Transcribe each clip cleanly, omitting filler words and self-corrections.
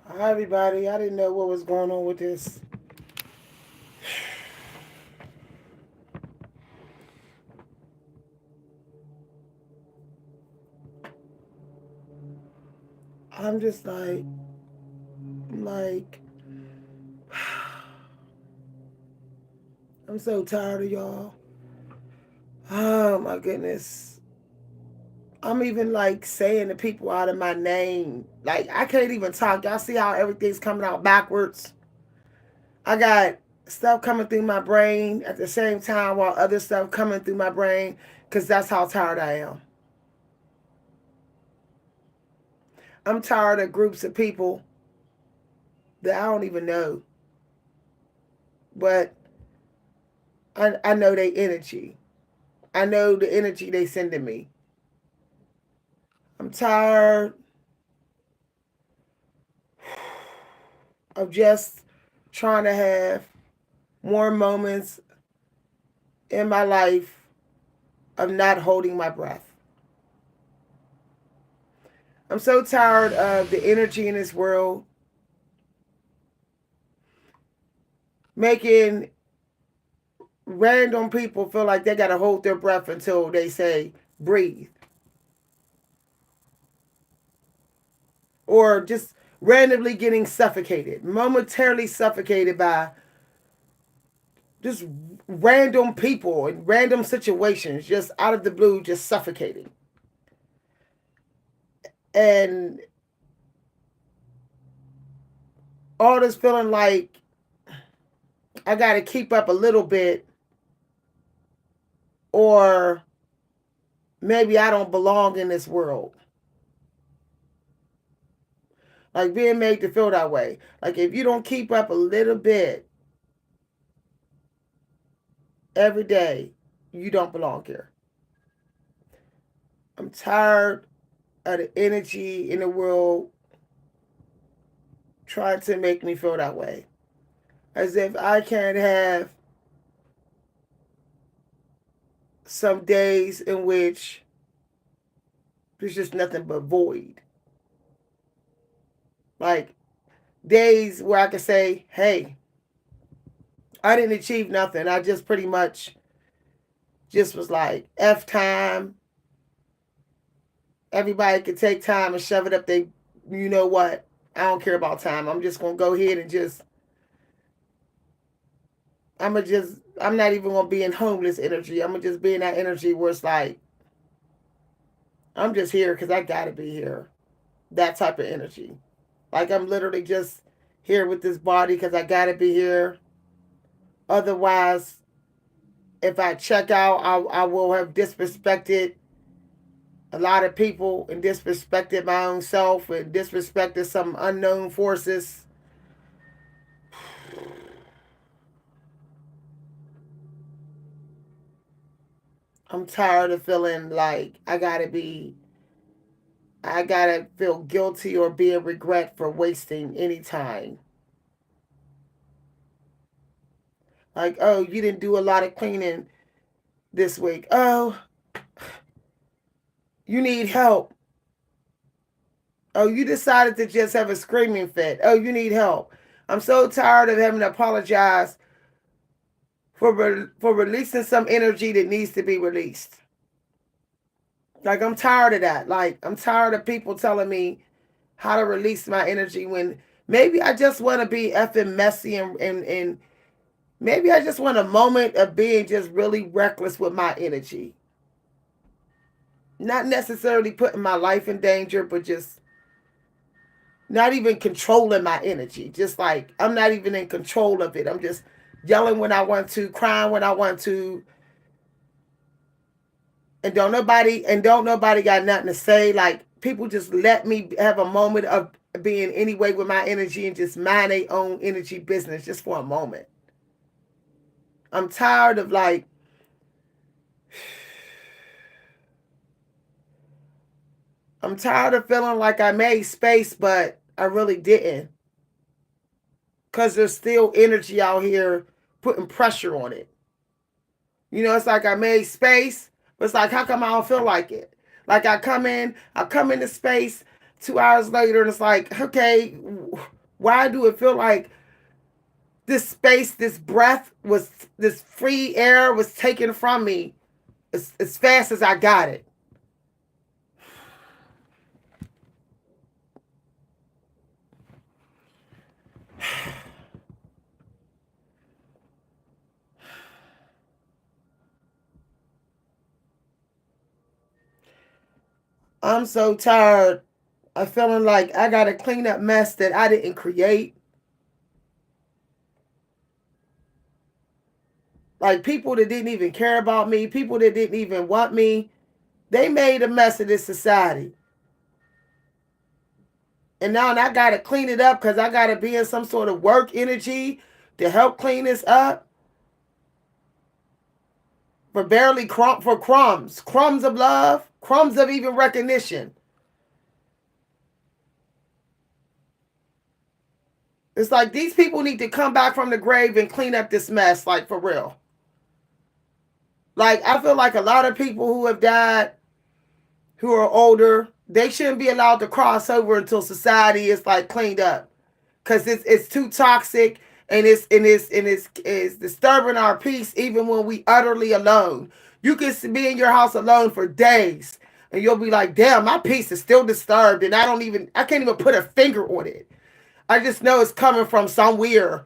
Hi, everybody. I didn't know what was going on with this. I'm just like, I'm so tired of y'all. Oh, my goodness. I'm even like saying the people out of my name. Like, I can't even talk. Y'all see how everything's coming out backwards? I got stuff coming through my brain at the same time while other stuff coming through my brain because that's how tired I am. I'm tired of groups of people that I don't even know, but I know their energy. I know the energy they sending me. I'm tired of just trying to have more moments in my life of not holding my breath. I'm so tired of the energy in this world making random people feel like they got to hold their breath until they say breathe, or just randomly getting suffocated, momentarily suffocated by just random people and random situations, just out of the blue, just suffocating. And all this feeling like I got to keep up a little bit, or maybe I don't belong in this world. Like being made to feel that way. Like if you don't keep up a little bit every day, you don't belong here. I'm tired of the energy in the world trying to make me feel that way. As if I can't have some days in which there's just nothing but void. Like days where I can say, hey, I didn't achieve nothing. I just pretty much just was like, F time. Everybody can take time and shove it up. You know what? I don't care about time. I'm just going to go ahead and I'm not even going to be in homeless energy. I'm going to just be in that energy where it's like, I'm just here because I got to be here. That type of energy. Like I'm literally just here with this body because I got to be here. Otherwise, if I check out, I will have disrespected a lot of people and disrespected my own self and disrespected some unknown forces. I'm tired of feeling like I gotta feel guilty or be a regret for wasting any time. Like, oh, you didn't do a lot of cleaning this week. Oh, you need help. Oh, you decided to just have a screaming fit. Oh, you need help. I'm so tired of having to apologize for releasing some energy that needs to be released. Like I'm tired of that. Like I'm tired of people telling me how to release my energy when maybe I just want to be effing messy and maybe I just want a moment of being just really reckless with my energy. Not necessarily putting my life in danger, but just not even controlling my energy. Just like I'm not even in control of it. I'm just yelling when I want to, crying when I want to, and don't nobody got nothing to say. Like people just let me have a moment of being anyway with my energy and just mind their own energy business just for a moment. I'm tired of like I'm tired of feeling like I made space, but I really didn't. Because there's still energy out here putting pressure on it. You know, it's like I made space, but it's like, how come I don't feel like it? Like I come into space 2 hours later, and it's like, okay, Why do it feel like this space, this breath was, this free air was taken from me as fast as I got it? I'm so tired of feeling like I got to clean up mess that I didn't create. Like people that didn't even care about me, people that didn't even want me, they made a mess of this society. And now I got to clean it up because I got to be in some sort of work energy to help clean this up for barely for crumbs, crumbs of love, crumbs of even recognition. It's like these people need to come back from the grave and clean up this mess, like for real. Like I feel like a lot of people who have died, who are older, they shouldn't be allowed to cross over until society is like cleaned up, because it's too toxic, and it's disturbing our peace even when we utterly alone. You can be in your house alone for days, and you'll be like, "Damn, my peace is still disturbed," and I can't even put a finger on it. I just know it's coming from somewhere.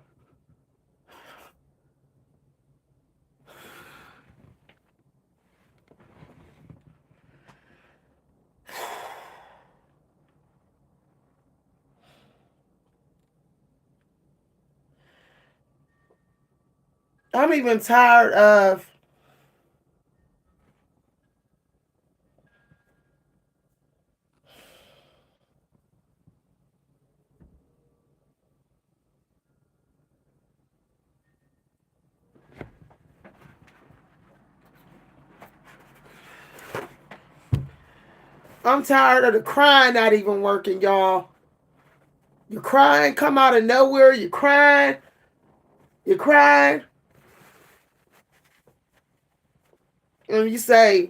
I'm even tired of. I'm tired of the crying not even working, y'all. You're crying, come out of nowhere. You're crying. You're crying. And you say,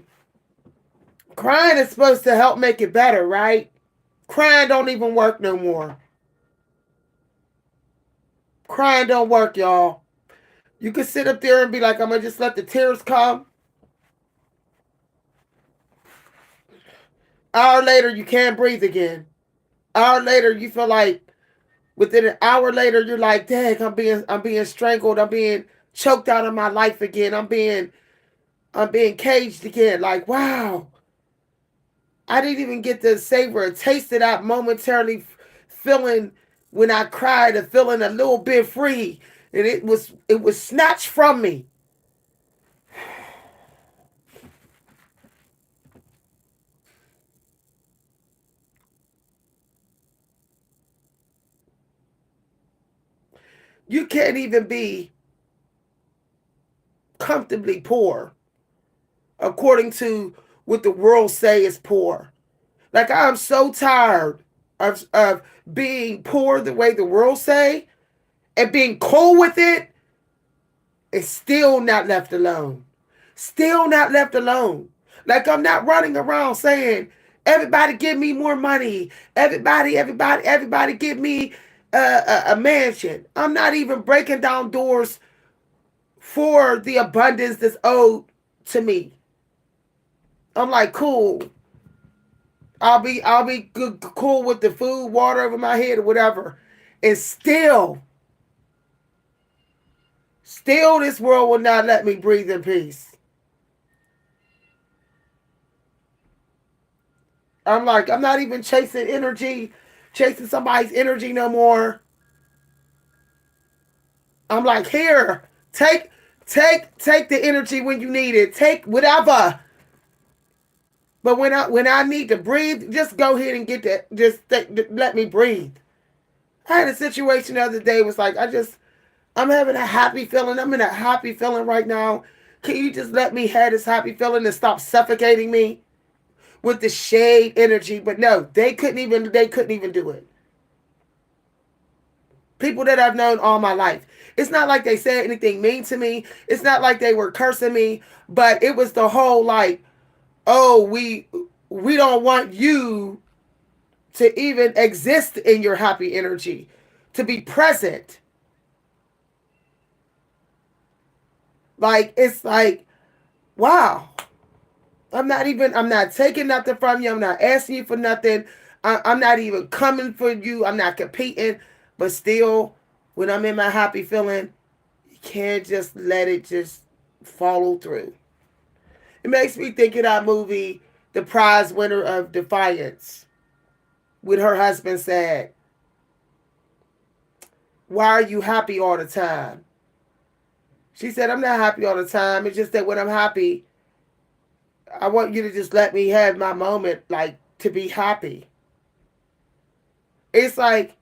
crying is supposed to help make it better, right? Crying don't even work no more. Crying don't work, y'all. You can sit up there and be like, I'm going to just let the tears come. Hour later, you can't breathe again. Hour later, you feel like within an hour later, you're like, dang, I'm being strangled. I'm being choked out of my life again. I'm being caged again. Like, wow. I didn't even get to savor a taste of that momentarily feeling when I cried, of feeling a little bit free. And it was snatched from me. You can't even be comfortably poor according to what the world say is poor. Like I'm so tired of being poor the way the world say, and being cool with it, and still not left alone. Still not left alone. Like I'm not running around saying, everybody give me more money. Everybody give me a mansion. I'm not even breaking down doors for the abundance that's owed to me. I'm like, cool. I'll be good, cool with the food, water over my head, or whatever. And still, this world will not let me breathe in peace. I'm like, I'm not even chasing somebody's energy no more. I'm like, here, take the energy when you need it. Take whatever. But when I need to breathe, just go ahead and get that. Let me breathe. I had a situation the other day. It was like I'm having a happy feeling. I'm in a happy feeling right now. Can you just let me have this happy feeling and stop suffocating me with the shade energy? But no, they couldn't even do it. People that I've known all my life. It's not like they said anything mean to me. It's not like they were cursing me, but it was the whole like, oh, we don't want you to even exist in your happy energy. to be present. Like, it's like, wow. I'm not taking nothing from you. I'm not asking you for nothing. I'm not even coming for you. I'm not competing. But still, when I'm in my happy feeling, you can't just let it just follow through. It makes me think of that movie, The Prize Winner of Defiance, when her husband said, "Why are you happy all the time?" She said, "I'm not happy all the time. It's just that when I'm happy, I want you to just let me have my moment, like, to be happy." It's like,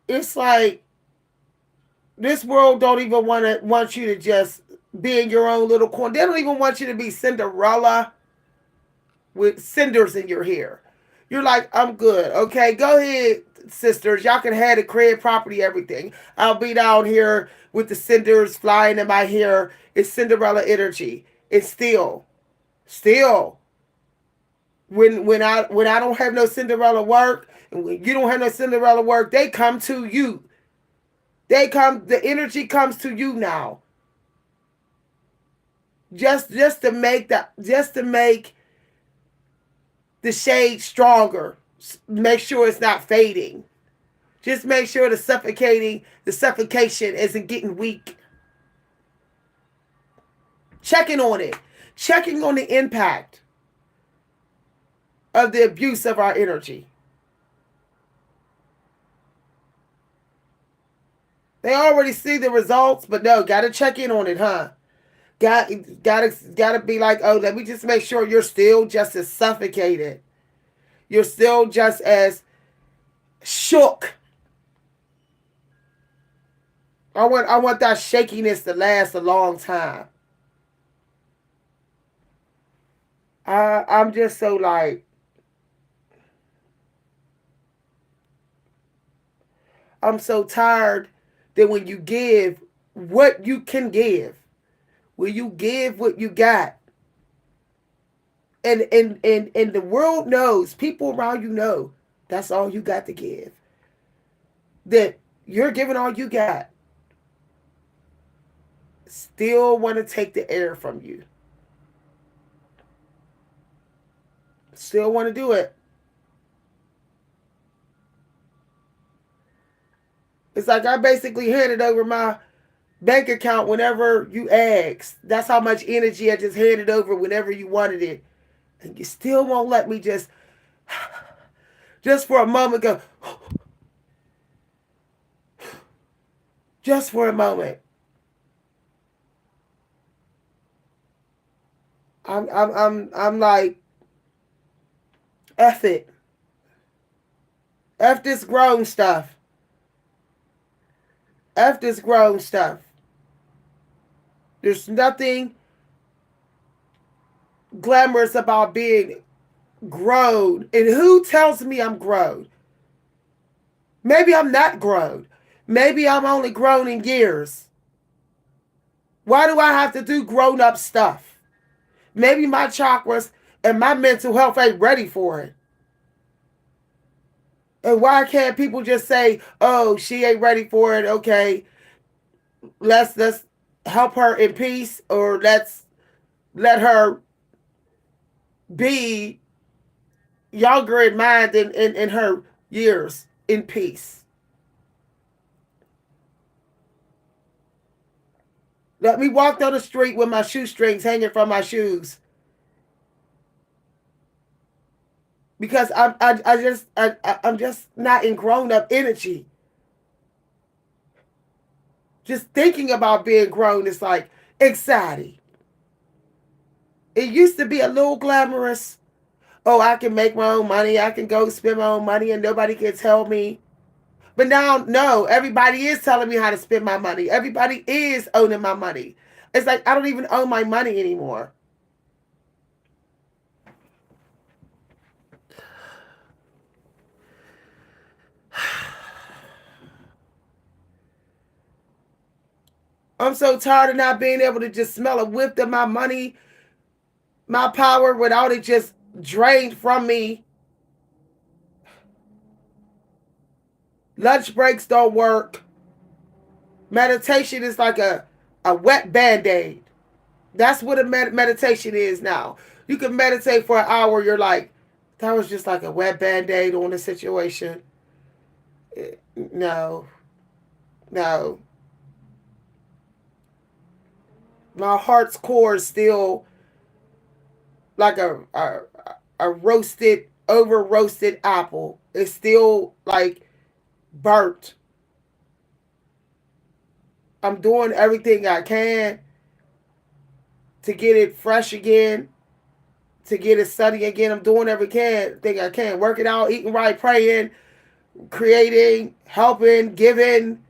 it's like this world don't even want you to just be in your own little corner. They don't even want you to be Cinderella with cinders in your hair. You're like, I'm good. Okay, go ahead, sisters. Y'all can have the crib, property, everything. I'll be down here with the cinders flying in my hair. It's Cinderella energy. It's still. When I don't have no Cinderella work, and when you don't have no Cinderella work, they come to you. The energy comes to you now. Just to make the shade stronger. Make sure it's not fading. Just make sure the suffocation isn't getting weak. Checking on it. Checking on the impact of the abuse of our energy. They already see the results, but no, gotta check in on it, huh? Gotta be like, oh, let me just make sure you're still just as suffocated. You're still just as shook. I want that shakiness to last a long time. I'm just so like, I'm so tired that when you give what you can give, when you give what you got, and the world knows, people around you know, that's all you got to give. That you're giving all you got. Still want to take the air from you. Still want to do it. It's like I basically handed over my bank account whenever you asked. That's how much energy I just handed over whenever you wanted it. And you still won't let me just for a moment go, just for a moment. I'm like, F it. F this grown stuff. F this grown stuff. There's nothing glamorous about being grown. And who tells me I'm grown? Maybe I'm not grown. Maybe I'm only grown in years. Why do I have to do grown up stuff? Maybe my chakras and my mental health ain't ready for it. And why can't people just say, oh, she ain't ready for it, okay, let's help her in peace, or let's let her be younger in mind than in her years in peace. Let me walk down the street with my shoestrings hanging from my shoes. Because I'm just not in grown up energy. Just thinking about being grown is like anxiety. It used to be a little glamorous. Oh, I can make my own money. I can go spend my own money and nobody can tell me. But now, no, everybody is telling me how to spend my money. Everybody is owning my money. It's like I don't even own my money anymore. I'm so tired of not being able to just smell a whiff of my money, my power, without it just drained from me. Lunch breaks don't work. Meditation is like a wet band-aid. That's what a meditation is now. You can meditate for an hour. You're like, that was just like a wet band-aid on the situation. No, no. My heart's core is still like a roasted, over roasted apple. It's still like burnt. I'm doing everything I can to get it fresh again, to get it sunny again. I'm doing everything I can. Working out, eating right, praying, creating, helping, giving.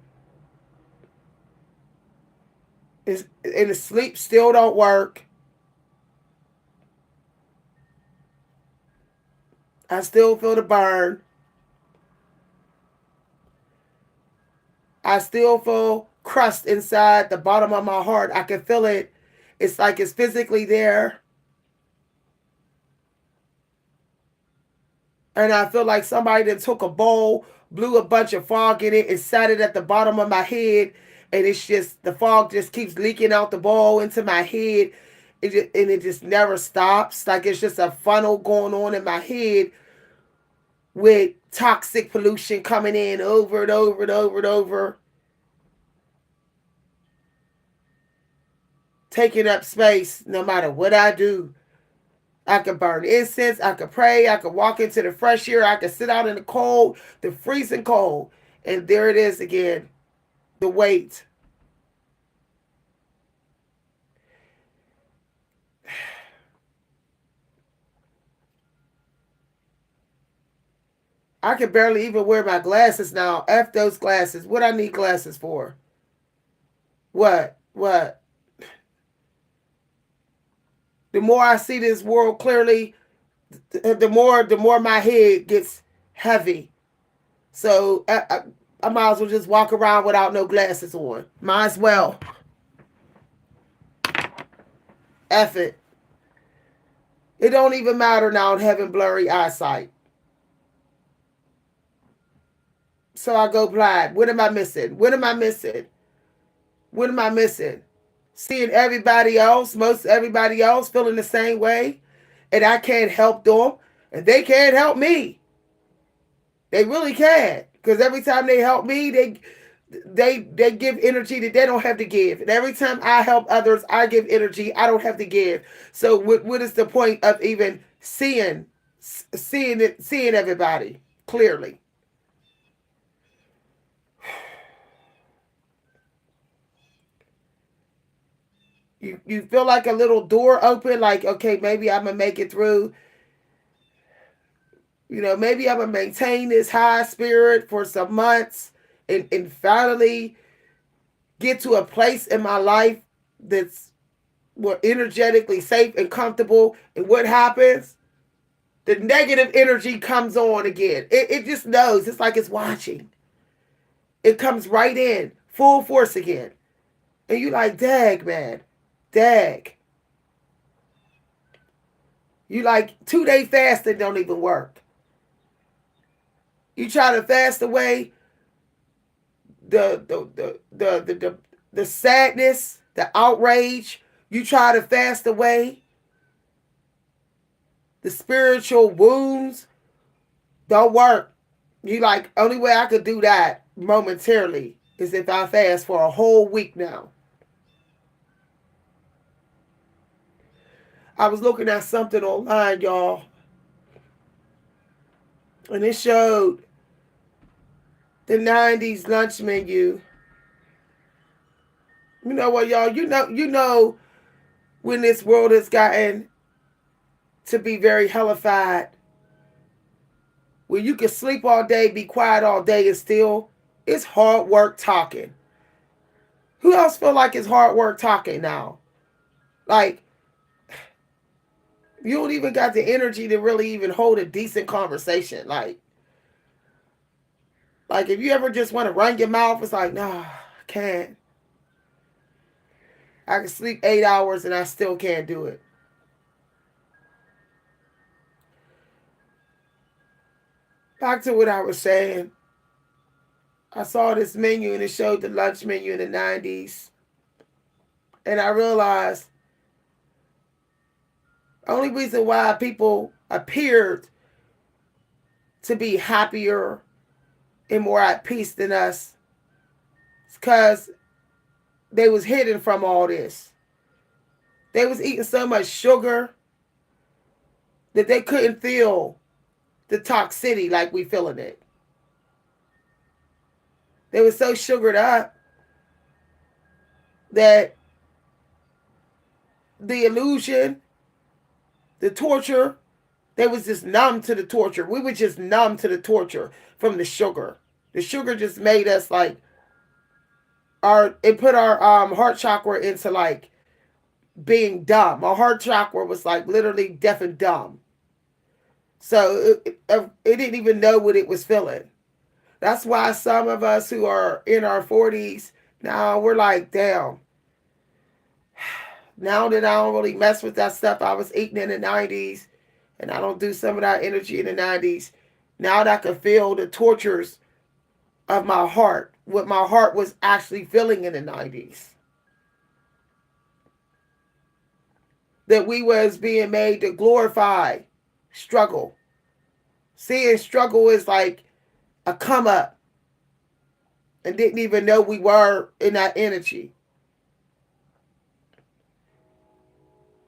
And the sleep still don't work. I still feel the burn. I still feel crust inside the bottom of my heart. I can feel it. It's like it's physically there. And I feel like somebody that took a bowl, blew a bunch of fog in it, and sat it at the bottom of my head. And it's just, the fog just keeps leaking out the bowl into my head. And it just never stops. Like it's just a funnel going on in my head with toxic pollution coming in over and over and over and over. Taking up space no matter what I do. I could burn incense, I could pray, I could walk into the fresh air, I could sit out in the cold, the freezing cold, and there it is again, the weight. I can barely even wear my glasses now. F those glasses. What I need glasses for? What? What? The more I see this world clearly, the more my head gets heavy. So I might as well just walk around without no glasses on. Might as well. F it. It don't even matter now having blurry eyesight. So I go blind. What am I missing? What am I missing? What am I missing? Seeing everybody else, most everybody else feeling the same way, and I can't help them, and they can't help me. They really can't, because every time they help me, they give energy that they don't have to give, and every time I help others, I give energy I don't have to give. So what is the point of even seeing everybody clearly? You feel like a little door open, like, okay, maybe I'm gonna make it through. Maybe I'm gonna maintain this high spirit for some months, and finally get to a place in my life that's more energetically safe and comfortable. And what happens? The negative energy comes on again. It just knows. It's like it's watching. It comes right in, full force again. And you like, dag, man. Dag. You like 2 day fasting don't even work. You try to fast away the sadness, the outrage. You try to fast away the spiritual wounds. Don't work. You like, only way I could do that momentarily is if I fast for a whole week now. I was looking at something online, y'all, and it showed the 90s lunch menu. You know what, y'all? You know when this world has gotten to be very hellified, where you can sleep all day, be quiet all day, and still it's hard work talking. Who else feel like it's hard work talking now? Like, you don't even got the energy to really even hold a decent conversation. Like if you ever just want to run your mouth, it's like, nah, I can't. I can sleep 8 hours and I still can't do it. Back to what I was saying. I saw this menu and it showed the lunch menu in the 90s. And I realized the only reason why people appeared to be happier and more at peace than us is because they was hidden from all this. They was eating so much sugar that they couldn't feel the toxicity like we feeling it. They were so sugared up that the illusion, the torture, they was just numb to the torture. We were just numb to the torture from the sugar. The sugar just made us like it put our heart chakra into like being dumb. Our heart chakra was like literally deaf and dumb. So it didn't even know what it was feeling. That's why some of us who are in our 40s now, we're like, damn. Now that I don't really mess with that stuff I was eating in the 90s, and I don't do some of that energy in the 90s, now that I can feel the tortures of my heart, what my heart was actually feeling in the 90s. That we was being made to glorify struggle. Seeing struggle is like a come up, and didn't even know we were in that energy.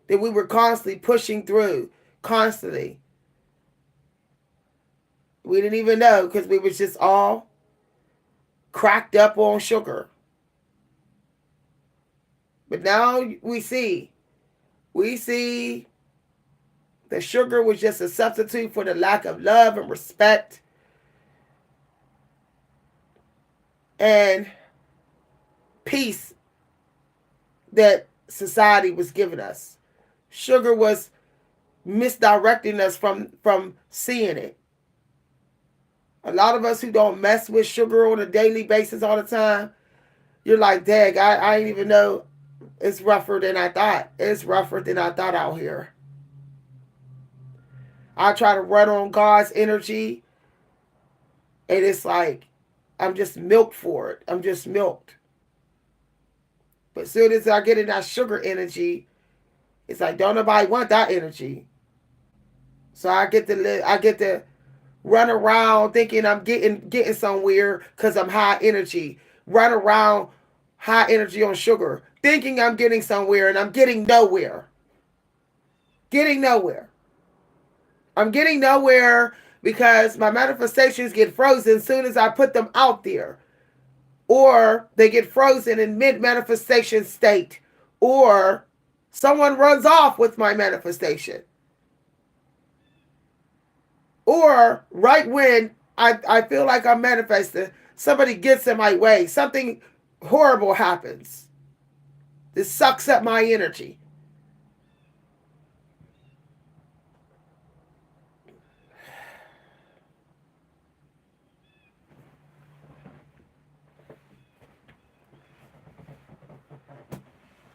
That we were constantly pushing through, constantly. We didn't even know because we was just all cracked up on sugar. But now we see that sugar was just a substitute for the lack of love and respect and peace that society was giving us. Sugar was misdirecting us from seeing it. A lot of us who don't mess with sugar on a daily basis all the time, you're like, dang, I didn't even know it's rougher than I thought. It's rougher than I thought out here. I try to run on God's energy, and it's like, I'm just milked for it. I'm just milked. But as soon as I get in that sugar energy, it's like, don't nobody want that energy. So I get to run around thinking I'm getting somewhere because I'm high energy. Run around high energy on sugar, thinking I'm getting somewhere, and I'm getting nowhere. Getting nowhere. I'm getting nowhere because my manifestations get frozen as soon as I put them out there. Or they get frozen in mid-manifestation state. Or someone runs off with my manifestation. Or right when I feel like I'm manifesting, somebody gets in my way. Something horrible happens. This sucks up my energy.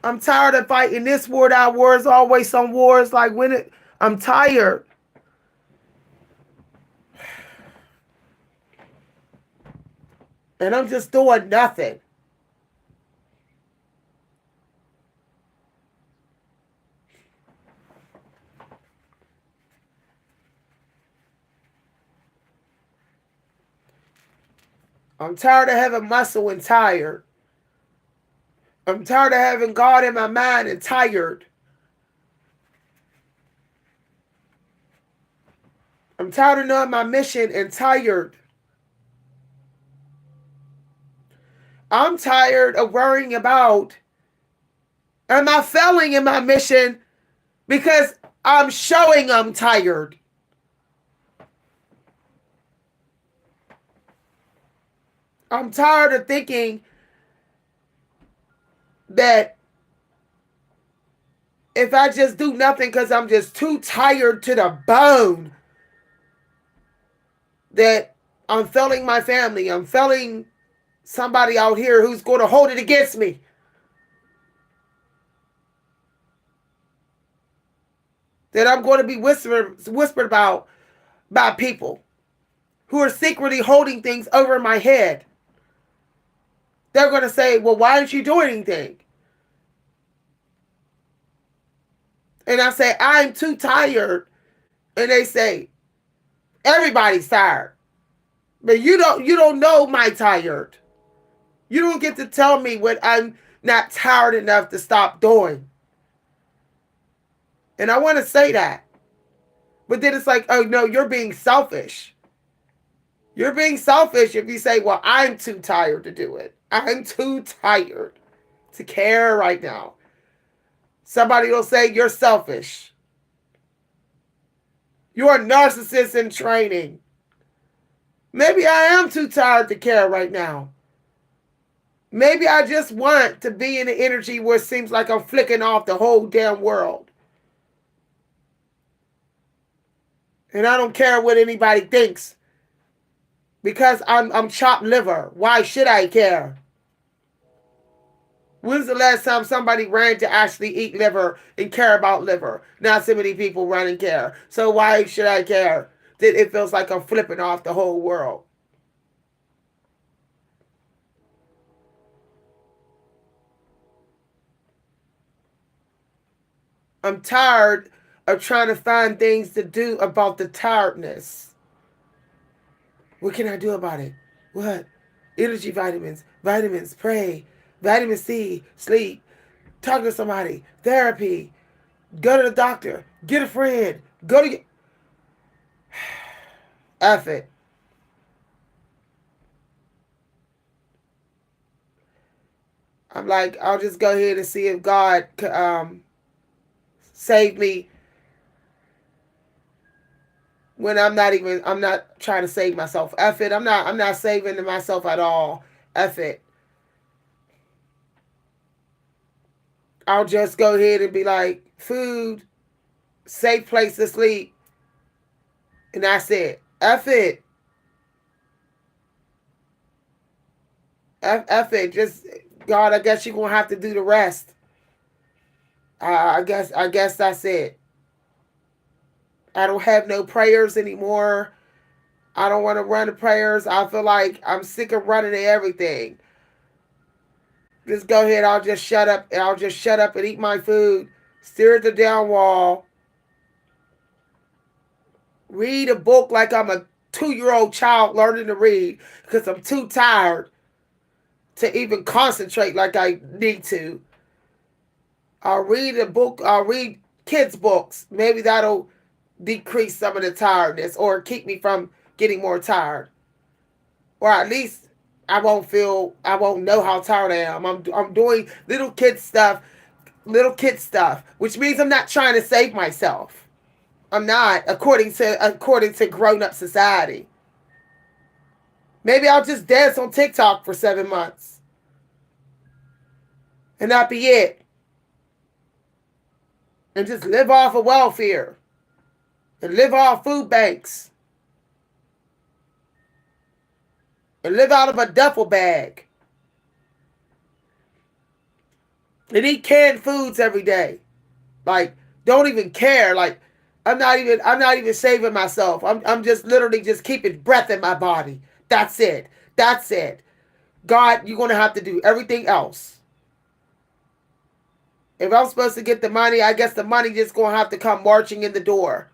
I'm tired of fighting this war, that war. There's always some wars. Like I'm tired. And I'm just doing nothing. I'm tired of having muscle and tired. I'm tired of having God in my mind and tired. I'm tired of knowing my mission and tired. I'm tired of worrying about, am I failing in my mission because I'm showing I'm tired. I'm tired of thinking that if I just do nothing because I'm just too tired to the bone, that I'm failing my family. I'm failing somebody out here who's going to hold it against me. That I'm going to be whispered about by people who are secretly holding things over my head. They're going to say, well, why aren't you doing anything? And I say, I'm too tired. And they say, everybody's tired. But you don't know my tired. You don't get to tell me what I'm not tired enough to stop doing. And I want to say that. But then it's like, oh no, you're being selfish. You're being selfish if you say, well, I'm too tired to do it. I'm too tired to care right now. Somebody will say, you're selfish. You're a narcissist in training. Maybe I am too tired to care right now. Maybe I just want to be in the energy where it seems like I'm flicking off the whole damn world. And I don't care what anybody thinks. Because I'm chopped liver. Why should I care? When's the last time somebody ran to actually eat liver and care about liver? Not so many people run and care. So why should I care that it feels like I'm flipping off the whole world? I'm tired of trying to find things to do about the tiredness. What can I do about it? What? Energy vitamins, pray, vitamin C, sleep, talk to somebody, therapy, go to the doctor, get a friend, go to... F it. I'm like, I'll just go ahead and see if God could save me when I'm not trying to save myself. F it. I'm not saving myself at all. F it. I'll just go ahead and be like, food, safe place to sleep, and that's it. F it. F it. Just, God, I guess you're going to have to do the rest. I guess that's it. I don't have no prayers anymore. I don't want to run the prayers. I feel like I'm sick of running to everything. Just go ahead. I'll just shut up. I'll just shut up and eat my food. Stare at the down wall. Read a book like I'm a 2-year-old child learning to read because I'm too tired to even concentrate like I need to. I'll read a book. I'll read kids' books. Maybe that'll decrease some of the tiredness or keep me from getting more tired. Or at least I won't know how tired I am. I'm doing little kid stuff, which means I'm not trying to save myself. I'm not, according to grown up society. Maybe I'll just dance on TikTok for 7 months. And that be it. And just live off of welfare. And live off food banks. And live out of a duffel bag. And eat canned foods every day. Like, don't even care. Like, I'm not even saving myself. I'm just literally just keeping breath in my body. That's it. That's it. God, you're gonna have to do everything else. If I'm supposed to get the money, I guess the money just gonna have to come marching in the door.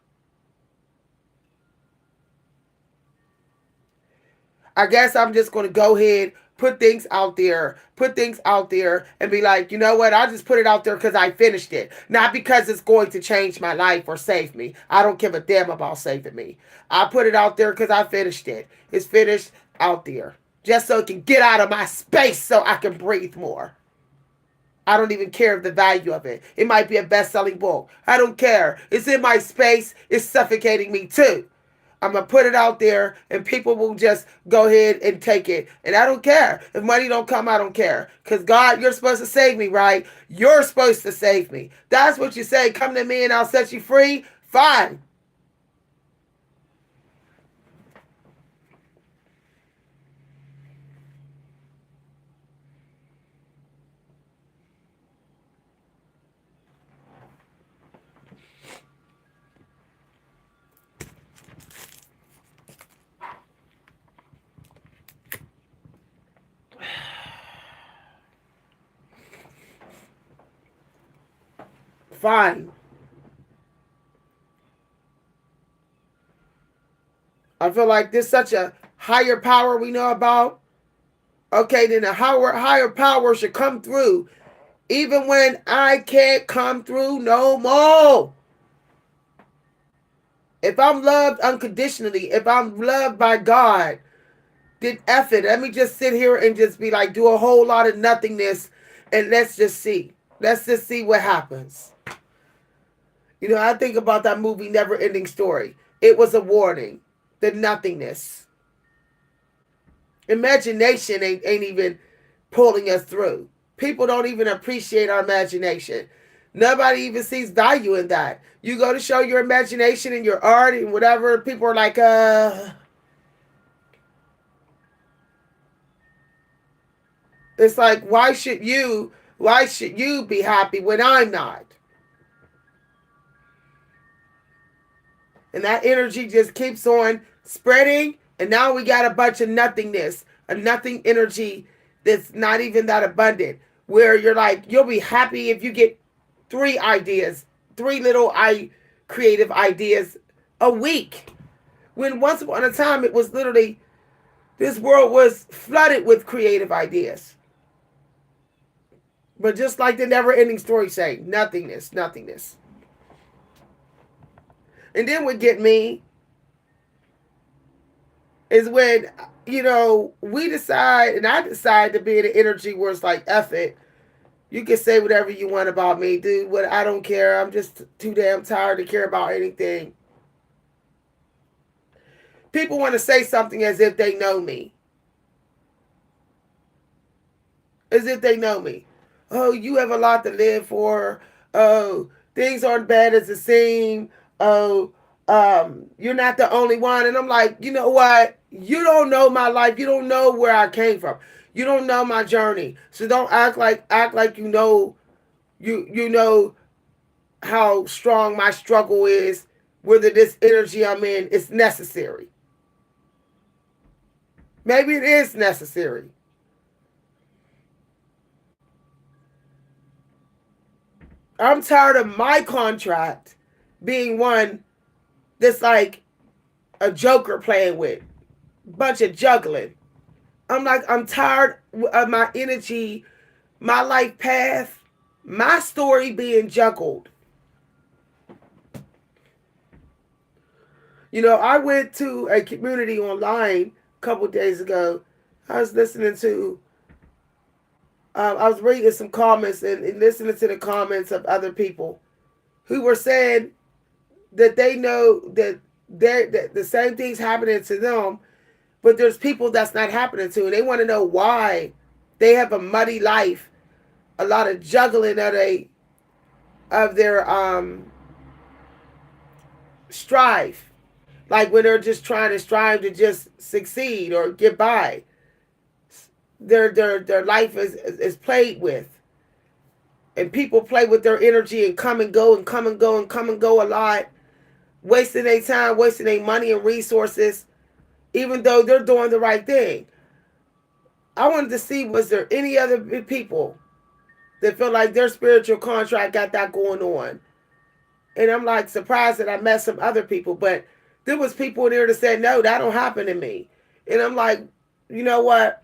I guess I'm just gonna go ahead, put things out there, and be like, you know what? I'll just put it out there because I finished it, not because it's going to change my life or save me. I don't give a damn about saving me. I put it out there because I finished it. It's finished out there, just so it can get out of my space so I can breathe more. I don't even care of the value of it. It might be a best-selling book. I don't care. It's in my space. It's suffocating me too. I'm going to put it out there and people will just go ahead and take it. And I don't care. If money don't come, I don't care. Because God, you're supposed to save me, right? You're supposed to save me. That's what you say. Come to me and I'll set you free. Fine. fine. I feel like there's such a higher power we know about. Okay, then a higher power should come through. Even when I can't come through no more. If I'm loved unconditionally, if I'm loved by God, then F it. Let me just sit here and just be like, do a whole lot of nothingness and let's just see. Let's just see what happens. You know, I think about that movie Never Ending Story. It was a warning. The nothingness. Imagination ain't even pulling us through. People don't even appreciate our imagination. Nobody even sees value in that. You go to show your imagination and your art and whatever, people are like, It's like, why should you be happy when I'm not? And that energy just keeps on spreading. And now we got a bunch of nothingness, a nothing energy that's not even that abundant. Where you're like, you'll be happy if you get 3 ideas, 3 little creative ideas a week. When once upon a time it was literally, this world was flooded with creative ideas. But just like the never ending story say, nothingness, nothingness. And then what get me is when, we decide, and I decide to be in an energy where it's like, F it. You can say whatever you want about me, dude. What I don't care. I'm just too damn tired to care about anything. People want to say something as if they know me. As if they know me. Oh, you have a lot to live for. Oh, things aren't bad as it seem. Oh, you're not the only one. And I'm like, you know what? You don't know my life. You don't know where I came from. You don't know my journey. So don't act like you know you know how strong my struggle is, whether this energy I'm in is necessary. Maybe it is necessary. I'm tired of my contract being one that's like a joker playing with. Bunch of juggling. I'm like, I'm tired of my energy, my life path, my story being juggled. I went to a community online a couple days ago. I was listening to, I was reading some comments and listening to the comments of other people who were saying that they know that the same things happening to them, but there's people that's not happening to, and they want to know why they have a muddy life, a lot of juggling of their strive, like when they're just trying to strive to just succeed or get by. Their life is played with, and people play with their energy and come and go and come and go and come and go a lot, wasting their time, wasting their money and resources, even though they're doing the right thing. I wanted to see, was there any other people that feel like their spiritual contract got that going on? And I'm like surprised that I met some other people, but there was people in there that said, no, that don't happen to me. And I'm like, you know what?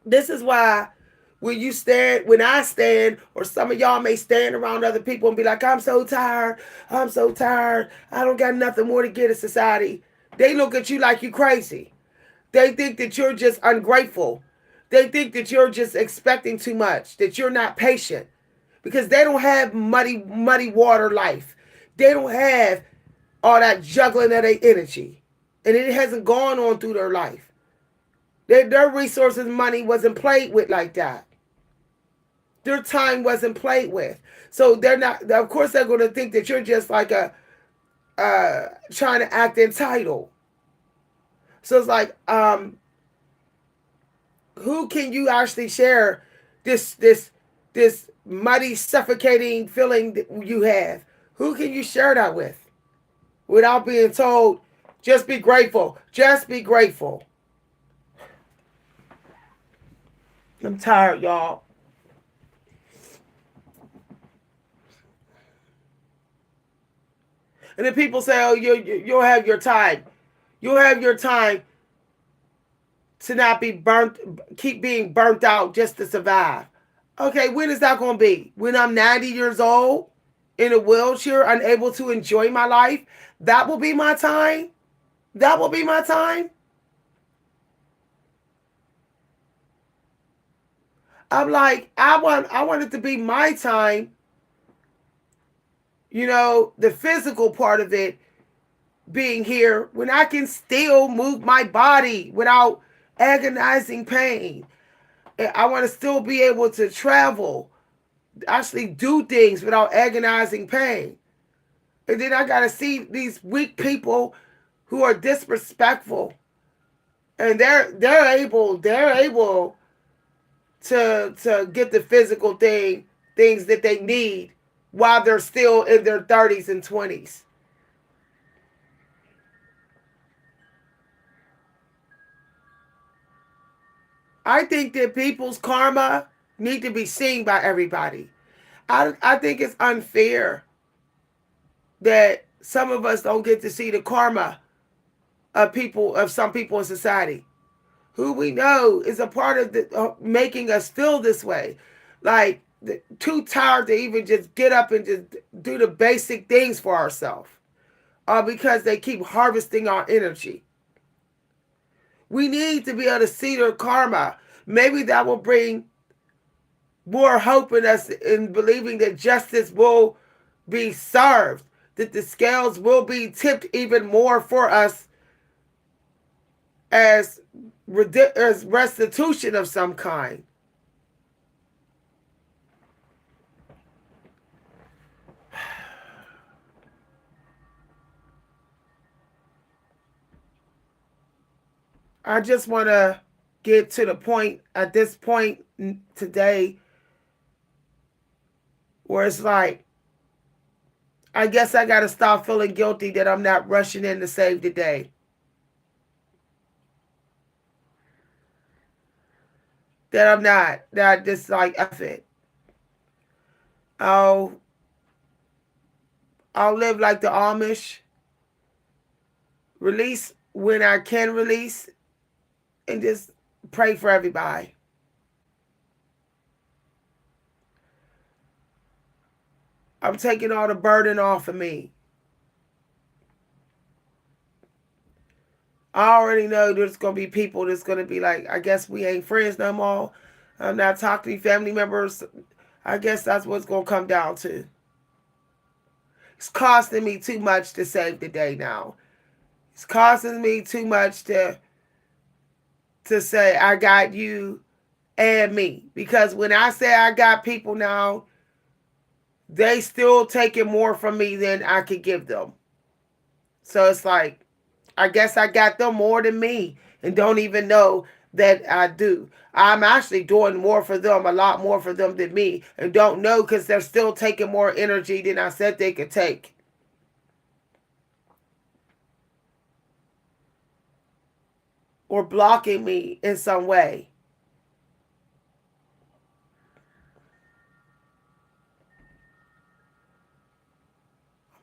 This is why when I stand, or some of y'all may stand around other people and be like, I'm so tired, I don't got nothing more to get in society. They look at you like you crazy. They think that you're just ungrateful. They think that you're just expecting too much, that you're not patient, because they don't have muddy water life. They don't have all that juggling of their energy, and it hasn't gone on through their life. Their resources, money wasn't played with like that. Their time wasn't played with. So they're not, of course, they're going to think that you're just like trying to act entitled. So it's like, who can you actually share this muddy, suffocating feeling that you have? Who can you share that with without being told, just be grateful, just be grateful? I'm tired, y'all. And then people say, oh, you'll have your time. You'll have your time to not be burnt, keep being burnt out just to survive. Okay, when is that going to be? When I'm 90 years old in a wheelchair, unable to enjoy my life? That will be my time? That will be my time? I'm like, I want it to be my time, the physical part of it being here when I can still move my body without agonizing pain. I want to still be able to travel, actually do things without agonizing pain. And then I got to see these weak people who are disrespectful, and they're able to get the physical things that they need while they're still in their 30s and 20s. I think that people's karma need to be seen by everybody. I think it's unfair that some of us don't get to see the karma of some people in society who we know is a part of making us feel this way, like too tired to even just get up and just do the basic things for ourselves, because they keep harvesting our energy. We need to be able to see their karma. Maybe that will bring more hope in us in believing that justice will be served, that the scales will be tipped even more for us as as restitution of some kind. I just want to get to the point at this point today where it's like, I guess I got to stop feeling guilty that I'm not rushing in to save the day. That I'm not. That I just like, F it. I'll, I'll live like the Amish, release when I can release, and just pray for everybody. I'm taking all the burden off of me. I already know there's going to be people that's going to be like, I guess we ain't friends no more. I'm not talking to family members. I guess that's what's going to come down to. It's costing me too much to save the day now. It's costing me too much to say I got you and me. Because when I say I got people now, they still taking more from me than I could give them. So it's like, I guess I got them more than me and don't even know that I do. I'm actually doing more for them, a lot more for them than me, and don't know because they're still taking more energy than I said they could take. Or blocking me in some way.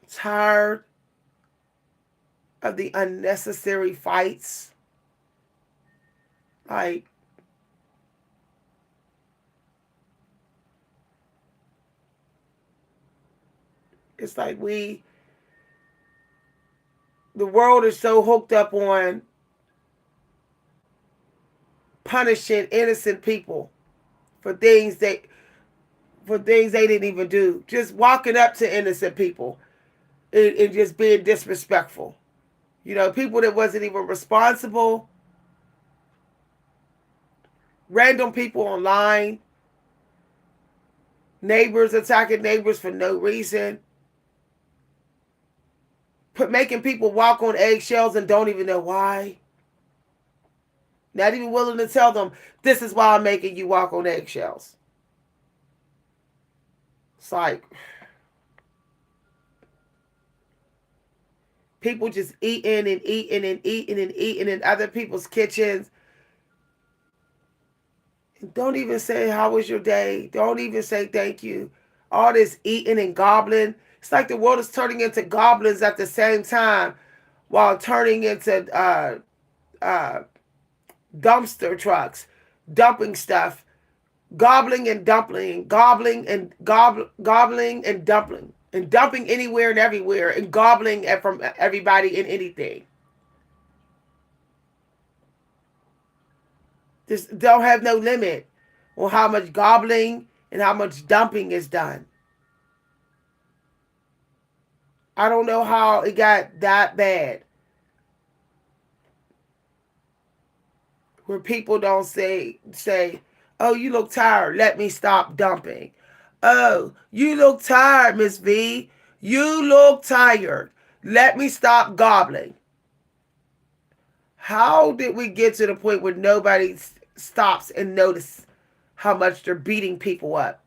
I'm tired of the unnecessary fights. Like, it's like the world is so hooked up on punishing innocent people for things they didn't even do. Just walking up to innocent people and just being disrespectful. People that wasn't even responsible, random people online, neighbors attacking neighbors for no reason, making people walk on eggshells and don't even know why. Not even willing to tell them, this is why I'm making you walk on eggshells. It's like people just eating and eating and eating and eating in other people's kitchens. Don't even say, how was your day? Don't even say thank you. All this eating and gobbling. It's like the world is turning into goblins at the same time while turning into uh, dumpster trucks, dumping stuff, gobbling and dumpling, gobbling and dumping anywhere and everywhere, and gobbling from everybody and anything. Just don't have no limit on how much gobbling and how much dumping is done. I don't know how it got that bad where people don't say, "Oh, you look tired. Let me stop dumping." "Oh, you look tired, Miss V. You look tired. Let me stop gobbling." How did we get to the point where nobody stops and notice how much they're beating people up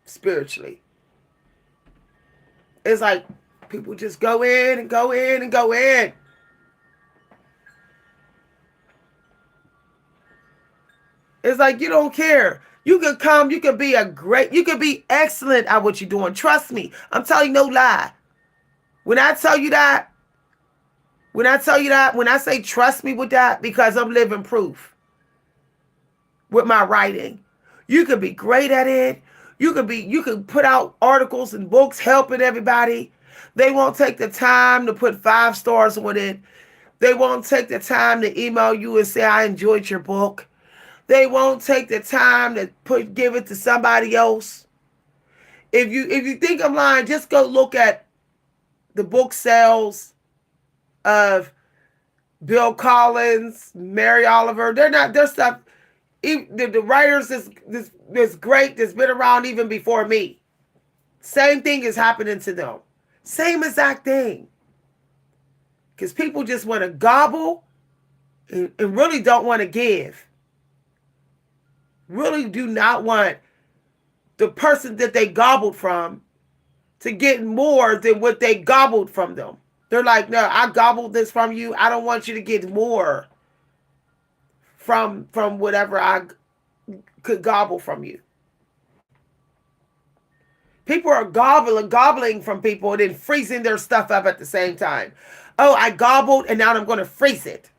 spiritually? It's like people just go in and go in and go in. It's like you don't care. You can come, you can be excellent at what you're doing. Trust me. I'm telling you no lie. When I tell you that, when I say trust me with that, because I'm living proof with my writing. You could be great at it. You could put out articles and books helping everybody. They won't take the time to put 5 stars on it. They won't take the time to email you and say, "I enjoyed your book." They won't take the time to give it to somebody else. If you think I'm lying, just go look at the book sales of Bill Collins, Mary Oliver. They're not their stuff. The writers is great. That's been around even before me. Same thing is happening to them. Same exact thing. Because people just want to gobble and really don't want to give. Really do not want the person that they gobbled from to get more than what they gobbled from them. They're like, "No, I gobbled this from you. I don't want you to get more from whatever I could gobble from you." People are gobbling from people and then freezing their stuff up at the same time. "Oh, I gobbled and now I'm going to freeze it."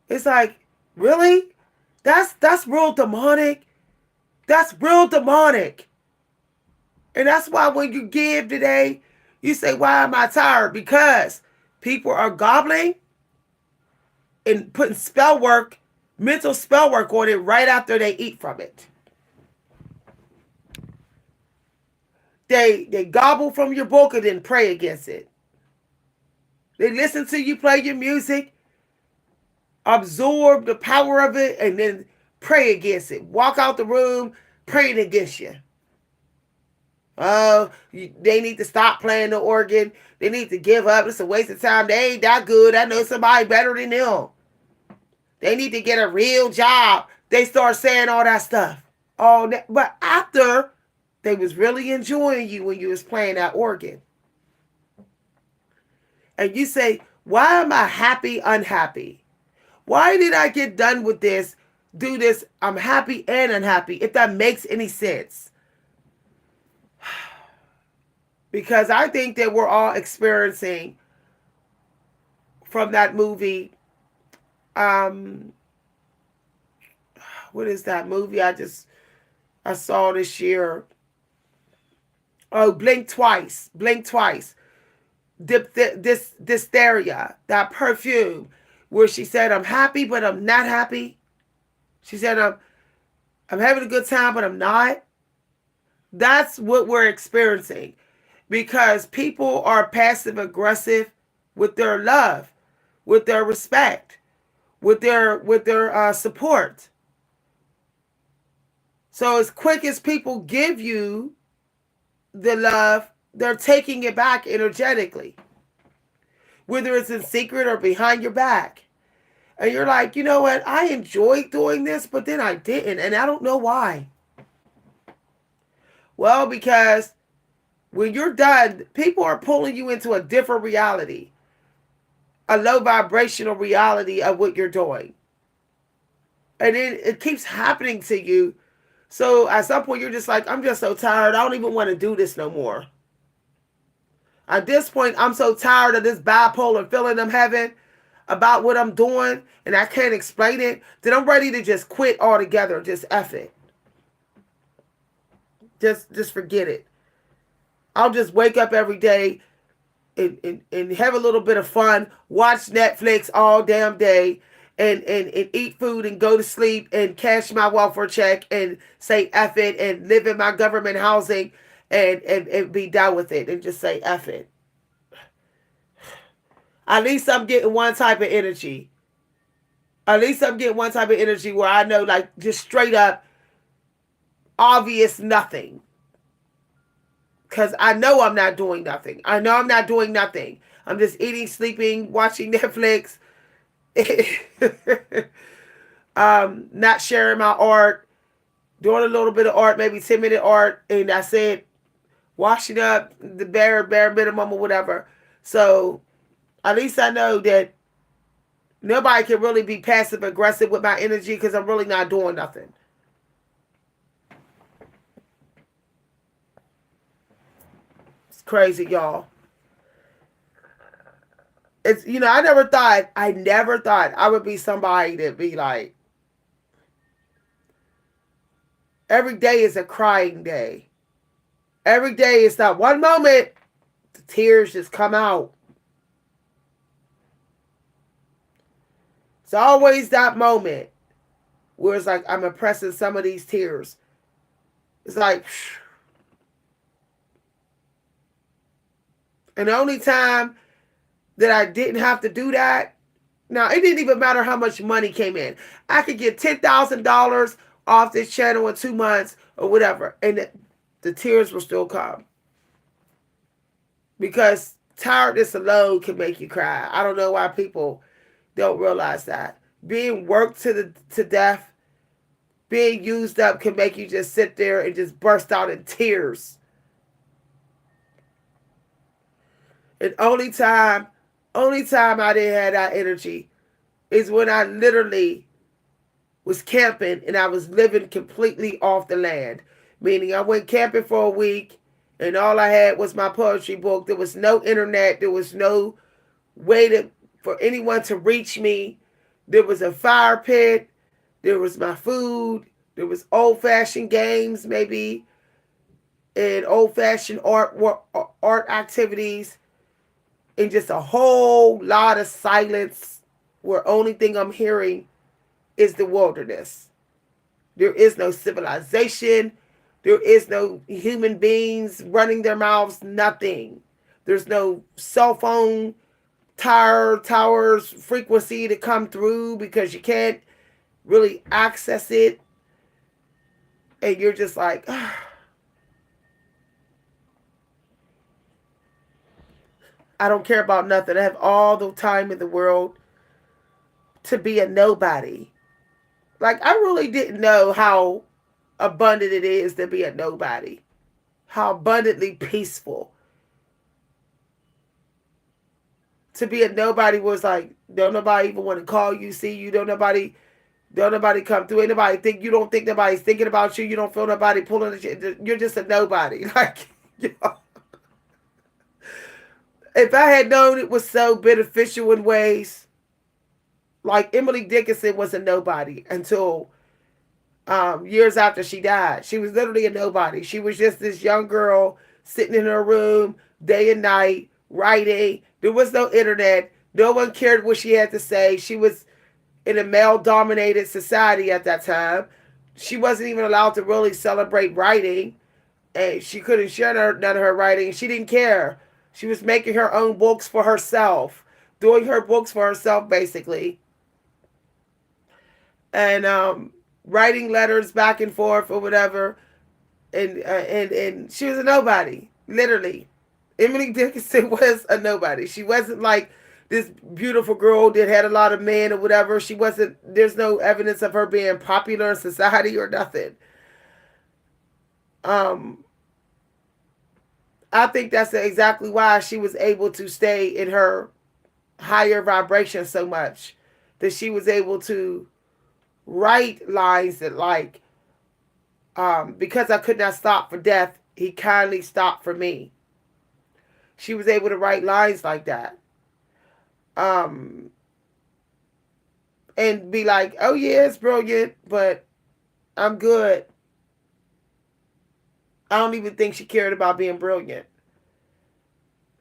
It's like, really? That's real demonic. That's real demonic. And that's why when you give today, you say, "Why am I tired?" Because people are gobbling and putting mental spell work on it right after they eat from it. They gobble from your book and then pray against it. They listen to you play your music, absorb the power of it, and then pray against it. Walk out the room praying against you. Oh, they need to stop playing the organ. They need to give up. It's a waste of time. They ain't that good. I know somebody better than them. They need to get a real job. They start saying all that stuff. But after they was really enjoying you when you was playing that organ. And you say, "Why am I happy, unhappy? Why did I get done with this, do this? I'm happy and unhappy," if that makes any sense. Because I think that we're all experiencing from that movie. What is that movie I saw this year? Oh, Blink Twice. Blink Twice. Dysteria, that perfume, where she said, "I'm happy, but I'm not happy." She said, I'm having a good time, but I'm not. That's what we're experiencing. Because people are passive aggressive with their love, with their respect, with their support. So as quick as people give you the love, they're taking it back energetically, whether it's in secret or behind your back. And you're like, "You know what? I enjoyed doing this, but then I didn't, and I don't know why." Well, because when you're done, people are pulling you into a different reality, a low vibrational reality of what you're doing. And it keeps happening to you So at some point, you're just like, I'm just so tired. I don't even want to do this no more. At this point, I'm so tired of this bipolar feeling I'm having about what I'm doing, and I can't explain it, that I'm ready to just quit altogether. Just F it. Just forget it. I'll just wake up every day and have a little bit of fun, watch Netflix all damn day, and eat food and go to sleep and cash my welfare check and say F it and live in my government housing and be done with it and just say F it. At least I'm getting one type of energy. At least I'm getting one type of energy where I know, like, just straight up obvious nothing. Because I know I'm not doing nothing. I know I'm not doing nothing. I'm just eating, sleeping, watching Netflix, not sharing my art, doing a little bit of art, maybe 10-minute art, and I said washing up the bare minimum or whatever. So at least I know that nobody can really be passive aggressive with my energy because I'm really not doing nothing. It's crazy, y'all. It's, I never thought I would be somebody that be like, every day is a crying day. Every day is that one moment the tears just come out. It's always that moment where it's like I'm oppressing some of these tears. It's like, and the only time that I didn't have to do that, now it didn't even matter how much money came in. I could get $10,000 off this channel in 2 months or whatever, and the tears will still come. Because tiredness alone can make you cry. I don't know why people don't realize that. Being worked to death, being used up can make you just sit there and just burst out in tears. And only time I didn't have that energy is when I literally was camping and I was living completely off the land. Meaning I went camping for a week and all I had was my poetry book. There was no internet. There was no way for anyone to reach me. There was a fire pit. There was my food. There was old-fashioned games maybe and old-fashioned art activities and just a whole lot of silence where only thing I'm hearing is the wilderness. There is no civilization. There is no human beings running their mouths, nothing. There's no cell phone towers frequency to come through because you can't really access it. And you're just like, I don't care about nothing. I have all the time in the world to be a nobody. Like, I really didn't know how abundant it is to be a nobody. How abundantly peaceful. To be a nobody was like, don't nobody even want to call you, see you, don't nobody come through. Ain't nobody think, you don't think nobody's thinking about you. You don't feel nobody pulling at you. You're just a nobody. Like, you know. If I had known it was so beneficial in ways, like Emily Dickinson was a nobody until years after she died. She was literally a nobody. She was just this young girl sitting in her room day and night writing. There was no internet. No one cared what she had to say. She was in a male-dominated society at that time. She wasn't even allowed to really celebrate writing. And she couldn't share none of her writing. She didn't care. She was making her own books for herself, doing her books for herself, basically. And writing letters back and forth or whatever. And she was a nobody, literally. Emily Dickinson was a nobody. She wasn't like this beautiful girl that had a lot of men or whatever. She wasn't, there's no evidence of her being popular in society or nothing. I think that's exactly why she was able to stay in her higher vibration so much. That she was able to write lines that like, Because I could not stop for death, he kindly stopped for me. She was able to write lines like that. Um, and be like, oh yeah, it's brilliant, but I'm good. I don't even think she cared about being brilliant.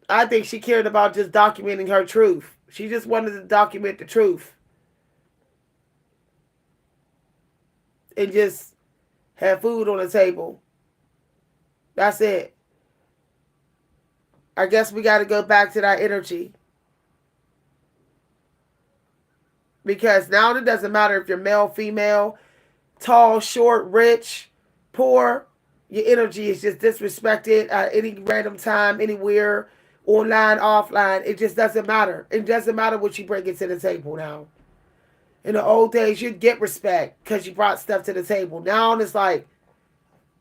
I think she cared about just documenting her truth. She just wanted to document the truth and just have food on the table. That's it. I guess we got to go back to that energy. Because now it doesn't matter if you're male, female, tall, short, rich, poor. Your energy is just disrespected at any random time, anywhere, online, offline. It just doesn't matter. It doesn't matter what you bring it to the table now. In the old days, you'd get respect because you brought stuff to the table. Now it's like,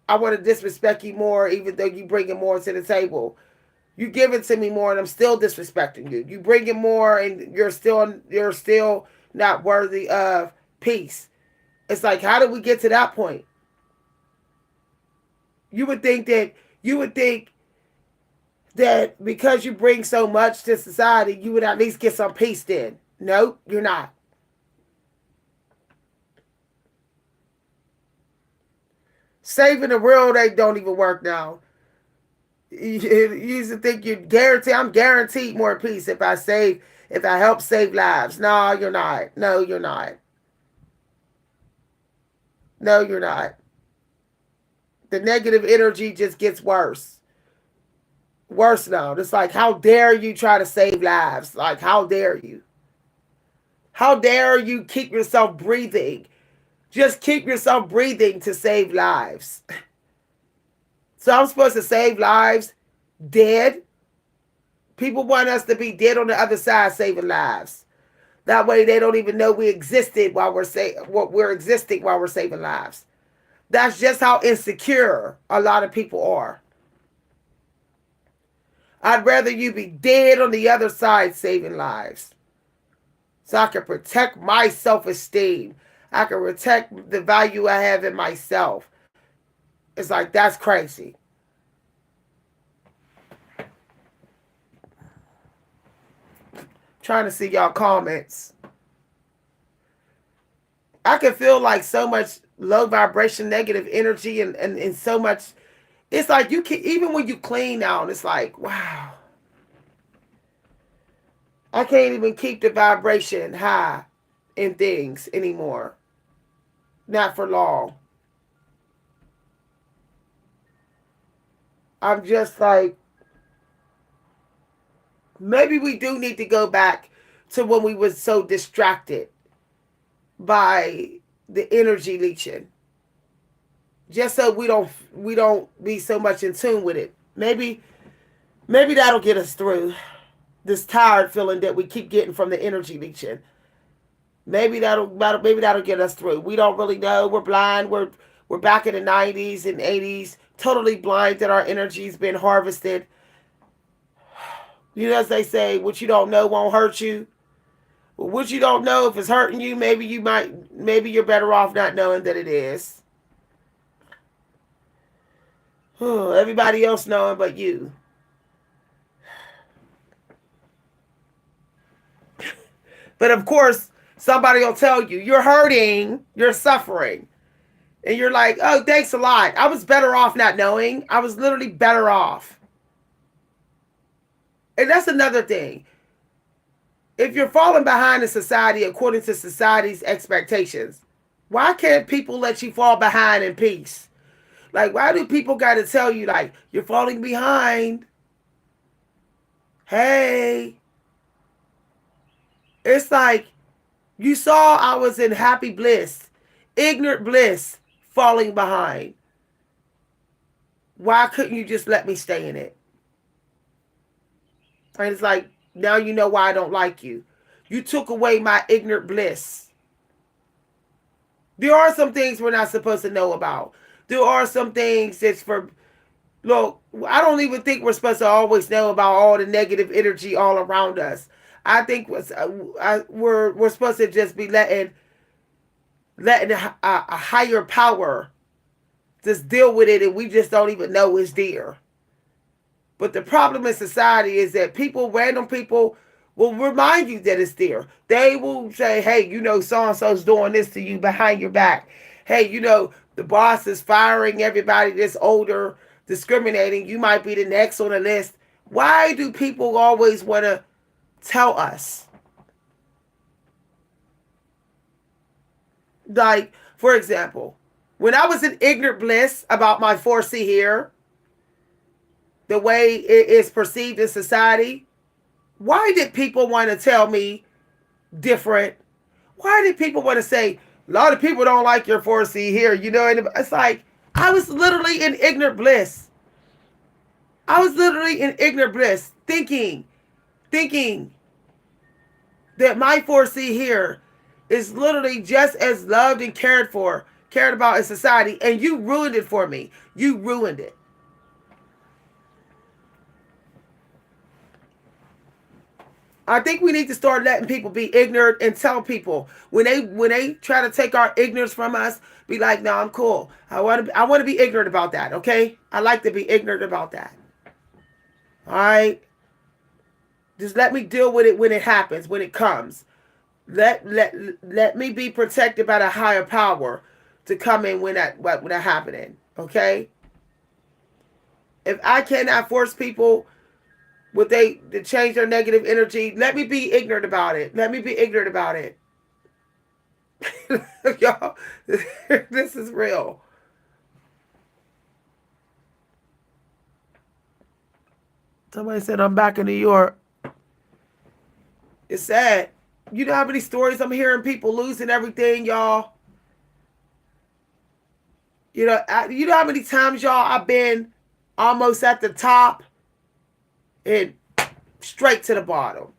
I want to disrespect you more, even though you bring it more to the table. You give it to me more, and I'm still disrespecting you. You bring it more, and you're still not worthy of peace. It's like, how did we get to that point? You would think that because you bring so much to society, you would at least get some peace then. Nope, you're not. Saving the world, they don't even work now. You used to think you'd guarantee, I'm guaranteed more peace if I help save lives. No, you're not. No, you're not. No, you're not. The negative energy just gets worse. Worse now. It's like, how dare you try to save lives? Like, how dare you? How dare you keep yourself breathing? Just keep yourself breathing to save lives. So I'm supposed to save lives dead? People want us to be dead on the other side saving lives. That way they don't even know we existed while we're existing while we're saving lives. That's just how insecure a lot of people are. I'd rather you be dead on the other side saving lives. So I can protect my self-esteem. I can protect the value I have in myself. It's like, that's crazy. Trying to see y'all comments. I can feel like so much low vibration, negative energy, and so much. It's like you can, even when you clean out, it's like, wow. I can't even keep the vibration high in things anymore. Not for long. I'm just like, maybe we do need to go back to when we were so distracted by the energy leeching. Just so we don't be so much in tune with it. Maybe that'll get us through this tired feeling that we keep getting from the energy leeching. Maybe that'll get us through. We don't really know. We're blind. We're back in the 90s and 80s, totally blind that our energy's been harvested. You know, as they say, what you don't know won't hurt you. Well, what you don't know, if it's hurting you, maybe you're better off not knowing that it is. Everybody else knowing but you. But of course, somebody will tell you, you're hurting, you're suffering. And you're like, oh, thanks a lot. I was better off not knowing. I was literally better off. And that's another thing. If you're falling behind in society according to society's expectations, why can't people let you fall behind in peace? Like, why do people got to tell you, like, you're falling behind? Hey. It's like, you saw I was in happy bliss, ignorant bliss, falling behind. Why couldn't you just let me stay in it? And it's like, now you know why I don't like you. You took away my ignorant bliss. There are some things we're not supposed to know about. There are some things that's for, look, I don't even think we're supposed to always know about all the negative energy all around us. I think we're supposed to just be letting a higher power just deal with it and we just don't even know it's there. But the problem in society is that people, random people, will remind you that it's there. They will say, hey, so and so's doing this to you behind your back. Hey, the boss is firing everybody that's older, discriminating. You might be the next on the list. Why do people always want to tell us? Like, for example, when I was in ignorant bliss about my 4C here, the way it is perceived in society, why did people want to tell me different? Why did people want to say, a lot of people don't like your 4C here? And it's like, I was literally in ignorant bliss. I was literally in ignorant bliss, thinking that my 4C here is literally just as loved and cared about in society, and you ruined it for me. You ruined it. I think we need to start letting people be ignorant and tell people when they try to take our ignorance from us, be like, no, I'm cool. I want to be ignorant about that, okay? I like to be ignorant about that. All right? Just let me deal with it when it happens, when it comes. Let me be protected by the higher power to come in when that happening, okay? If I cannot force people to change their negative energy, let me be ignorant about it. Let me be ignorant about it. Y'all, this is real. Somebody said I'm back in New York. It's sad. You know how many stories I'm hearing, people losing everything, y'all? You know how many times, y'all, I've been almost at the top and straight to the bottom.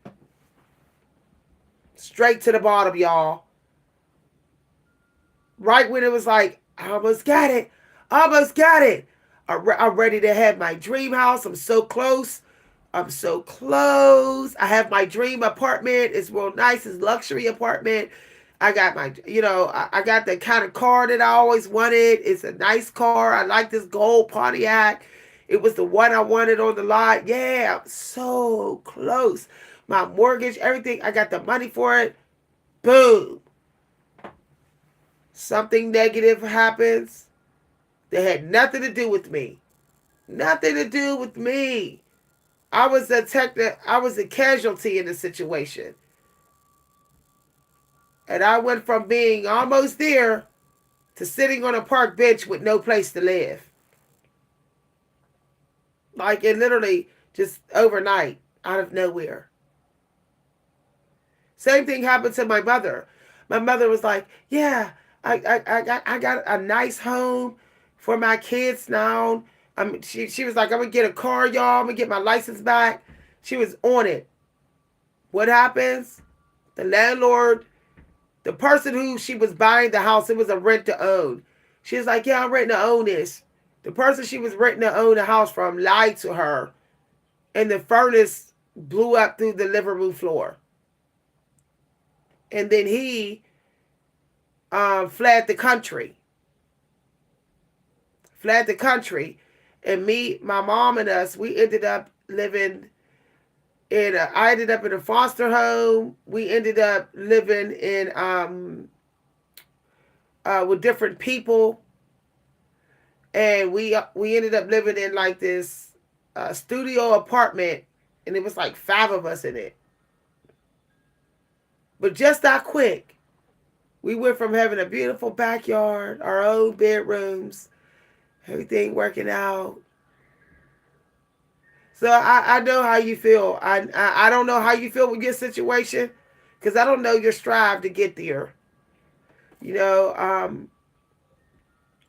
Straight to the bottom, y'all. Right when it was like, I almost got it. Almost got it. I'm ready to have my dream house. I'm so close. I'm so close. I have my dream apartment. It's real nice. It's luxury apartment. I got I got the kind of car that I always wanted. It's a nice car. I like this gold Pontiac. It was the one I wanted on the lot. Yeah, I'm so close. My mortgage, everything. I got the money for it. Boom. Something negative happens that had nothing to do with me. Nothing to do with me. I was a casualty in the situation. And I went from being almost there to sitting on a park bench with no place to live. Like, it literally just overnight, out of nowhere. Same thing happened to my mother. My mother was like, yeah, I got a nice home for my kids now. She was like, I'm going to get a car, y'all. I'm going to get my license back. She was on it. What happens? The landlord, the person who she was buying the house, it was a rent to own. She was like, yeah, I'm renting to own this. The person she was renting to own the house from lied to her, and the furnace blew up through the living room floor. And then he fled the country. And me, my mom, and us, we ended up living I ended up in a foster home. We ended up living in with different people. And we ended up living in like this studio apartment, and it was like 5 of us in it. But just that quick, we went from having a beautiful backyard, our own bedrooms, everything working out. So I know how you feel. I don't know how you feel with your situation, because I don't know your strive to get there.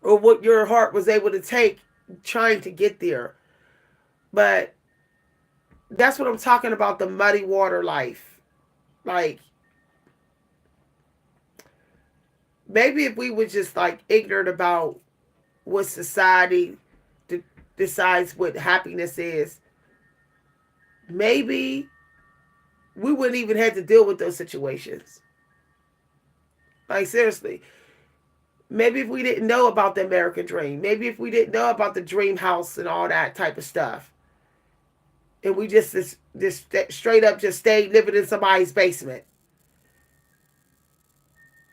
Or what your heart was able to take trying to get there. But that's what I'm talking about, the muddy water life. Like, maybe if we were just like ignorant about what society decides what happiness is, maybe we wouldn't even have to deal with those situations. Like, seriously. Maybe if we didn't know about the American dream, maybe if we didn't know about the dream house and all that type of stuff, and we just straight up just stayed living in somebody's basement,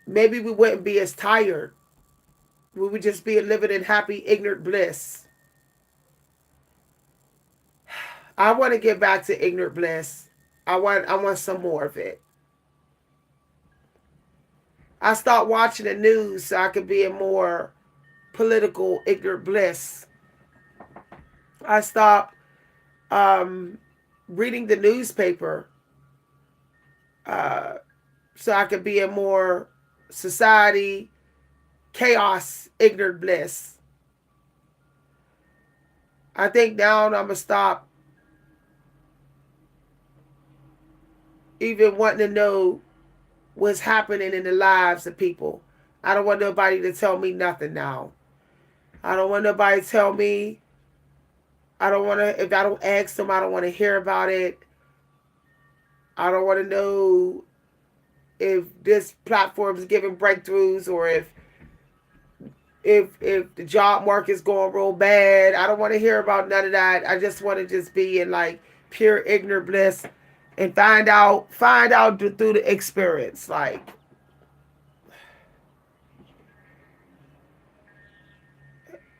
maybe we wouldn't be as tired. We would just be living in happy, ignorant bliss. I want to get back to ignorant bliss. I want some more of it. I stopped watching the news so I could be in more political ignorant bliss. I stopped um, reading the newspaper uh, so I could be in more society chaos ignorant bliss. I think now I'm gonna stop even wanting to know what's happening in the lives of people. I don't want nobody to tell me nothing now. I don't want nobody to tell me. I don't want to, if I don't ask them, I don't want to hear about it. I don't want to know if this platform is giving breakthroughs or if the job market's going real bad. I don't want to hear about none of that. I just want to just be in like pure ignorant bliss and find out through the experience. Like,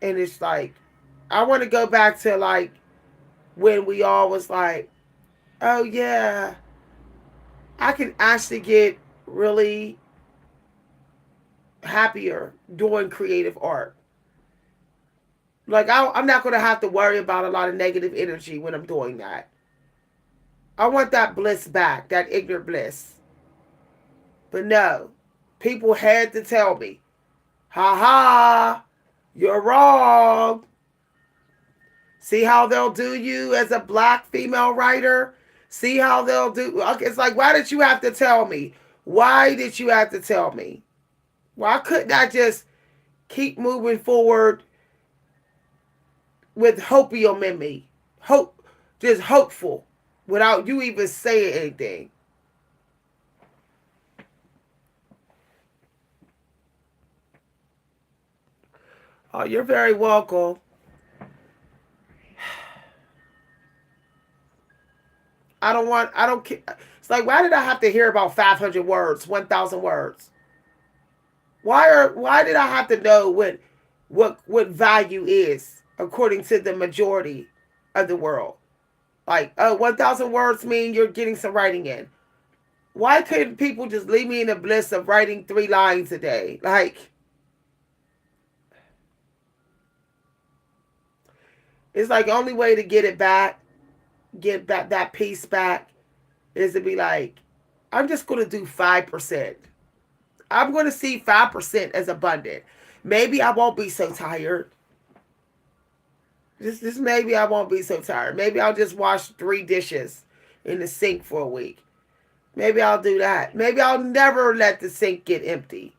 and it's like I want to go back to like when we all was like, oh yeah, I can actually get really happier doing creative art. Like I'm not gonna have to worry about a lot of negative energy when I'm doing that. I want that bliss back, that ignorant bliss. But no, people had to tell me, ha ha, you're wrong. See how they'll do you as a black female writer? See how they'll do. It's like, why did you have to tell me? Why did you have to tell me? Why couldn't I just keep moving forward with hopium in me? Hope, just hopeful, without you even saying anything. Oh, you're very welcome. I don't care. It's like, why did I have to hear about 500 words, 1,000 words? Why did I have to know what value is according to the majority of the world? Like, oh, 1,000 words mean you're getting some writing in. Why couldn't people just leave me in the bliss of writing 3 lines a day? Like, it's like the only way to get back that peace back, is to be like, I'm just going to do 5%. I'm going to see 5% as abundant. Maybe I won't be so tired. Just maybe I won't be so tired. Maybe I'll just wash 3 dishes in the sink for a week. Maybe I'll do that. Maybe I'll never let the sink get empty.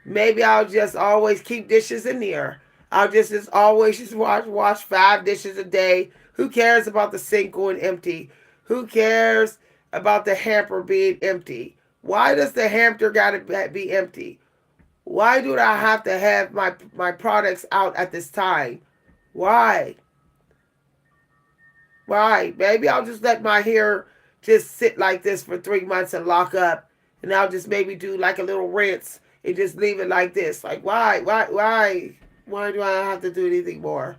Maybe I'll just always keep dishes in there. I'll just always just wash 5 dishes a day. Who cares about the sink going empty? Who cares about the hamper being empty? Why does the hamper gotta be empty? Why do I have to have my products out at this time? Why? Why? Maybe I'll just let my hair just sit like this for 3 months and lock up. And I'll just maybe do like a little rinse and just leave it like this. Like, why? Why do I have to do anything more?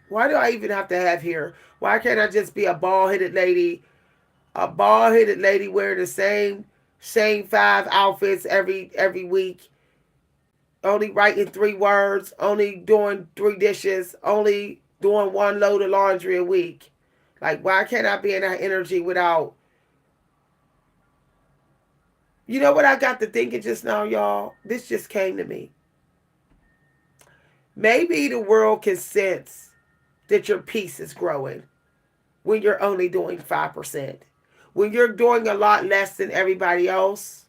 Why do I even have to have hair? Why can't I just be a bald-headed lady? A bald-headed lady wearing the same 5 outfits every week, only writing 3 words, only doing 3 dishes, only doing 1 load of laundry a week. Like, why can't I be in that energy without? You know what I got to thinking just now, y'all? This just came to me. Maybe the world can sense that your peace is growing when you're only doing 5%. When you're doing a lot less than everybody else,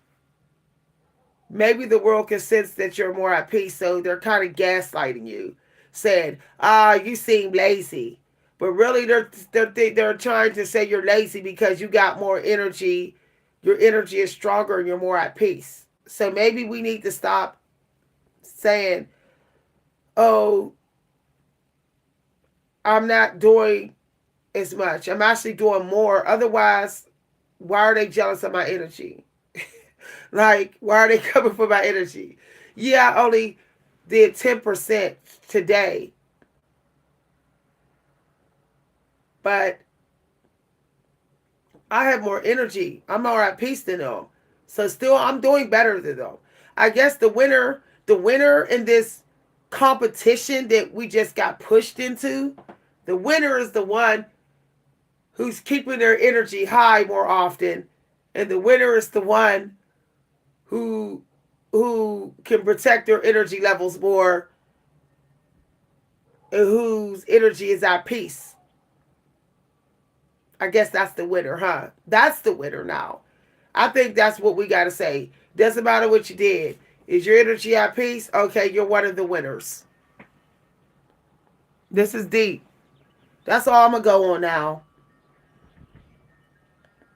maybe the world can sense that you're more at peace, so they're kind of gaslighting you, saying, you seem lazy. But really, they're trying to say you're lazy because you got more energy your energy is stronger and you're more at peace. So maybe we need to stop saying, oh, I'm not doing as much. I'm actually doing more. Otherwise, why are they jealous of my energy? Like, why are they coming for my energy? Yeah, I only did 10% today, but I have more energy. I'm more at peace than them. So still, I'm doing better than them. I guess the winner in this competition that we just got pushed into, the winner is the one who's keeping their energy high more often, and the winner is the one who who can protect their energy levels more and whose energy is at peace. I guess that's the winner, huh? That's the winner now. I think that's what we got to say. Doesn't matter what you did. Is your energy at peace? Okay, you're one of the winners. This is deep. That's all I'm going to go on now.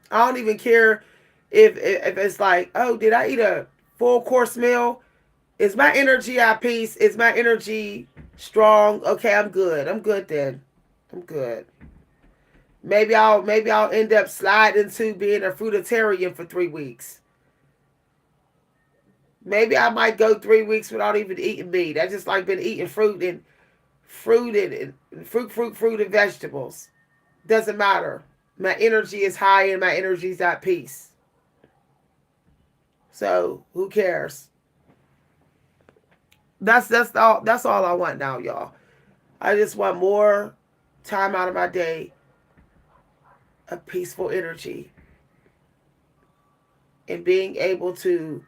I don't even care if it's like, oh, did I eat a full course meal? Is my energy at peace? Is my energy strong? Okay, I'm good. I'm good then. I'm good. Maybe I'll end up sliding into being a fruitarian for 3 weeks. Maybe I might go 3 weeks without even eating meat. I just like been eating fruit and vegetables. Doesn't matter. My energy is high and my energy is at peace. So who cares? That's all I want now, y'all. I just want more time out of my day of peaceful energy and being able to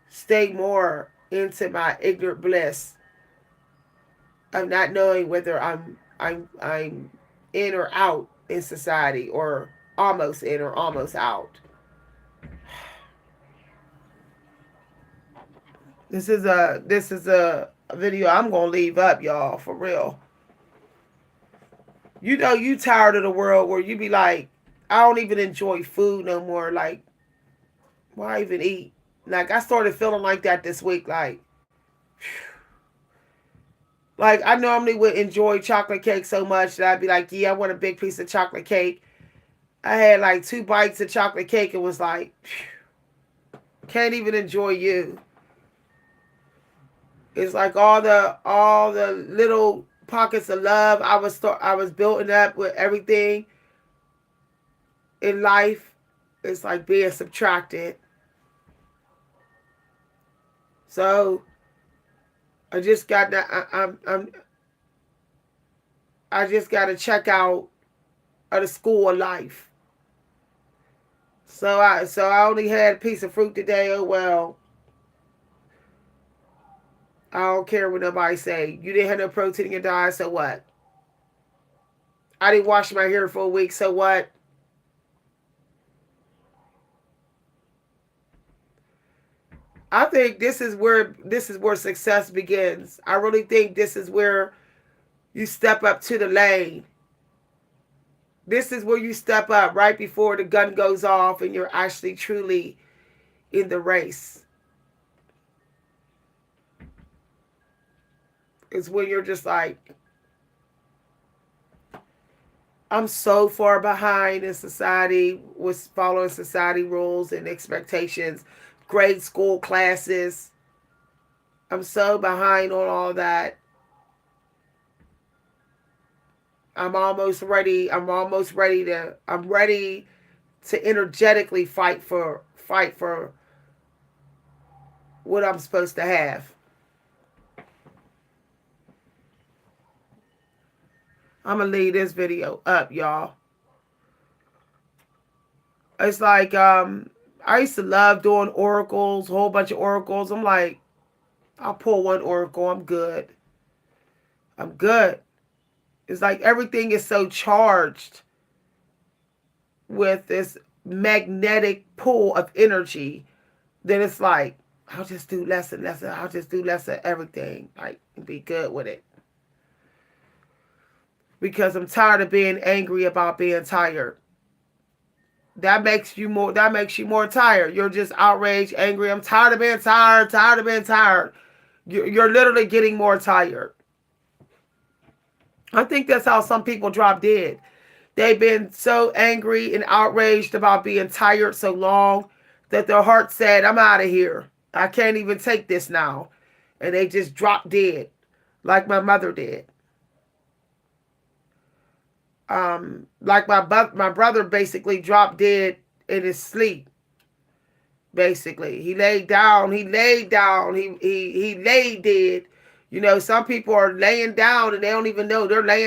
stay more into my ignorant bliss of not knowing whether I'm in or out in society, or almost in or almost out. This is a video I'm gonna leave up, y'all, for real. You know you tired of the world where you be like, I don't even enjoy food no more. Like, why even eat? Like, I started feeling like that this week. Like I normally would enjoy chocolate cake so much that I'd be like, yeah, I want a big piece of chocolate cake. I had like 2 bites of chocolate cake and was like, can't even enjoy you. It's like all the little pockets of love I was building up with everything in life. It's like being subtracted. So I just got that. I just got to check out of the school of life. So I only had a piece of fruit today. Oh well, I don't care what nobody say. You didn't have no protein in your diet, so what? I didn't wash my hair for a week, so what? I think this is where success begins. I really think this is where you step up to the lane. This is where you step up right before the gun goes off and you're actually truly in the race. It's when you're just like, I'm so far behind in society with following society rules and expectations, grade school classes. I'm so behind on all that. I'm ready to energetically fight for what I'm supposed to have. I'm gonna leave this video up, y'all. It's like I used to love doing oracles, a whole bunch of oracles. I'm like, I'll pull one oracle, I'm good. I'm good. It's like everything is so charged with this magnetic pull of energy that it's like, I'll just do less and less. I'll just do less of everything. Like, be good with it. Because I'm tired of being angry about being tired. That makes you more tired. You're just outraged, angry. I'm tired of being tired, tired of being tired. You're literally getting more tired. I think that's how some people drop dead. They've been so angry and outraged about being tired so long that their heart said, I'm out of here. I can't even take this now. And they just drop dead, like my mother did. Like my brother basically dropped dead in his sleep. Basically, he laid down. He laid dead. You know, some people are laying down and they don't even know they're laying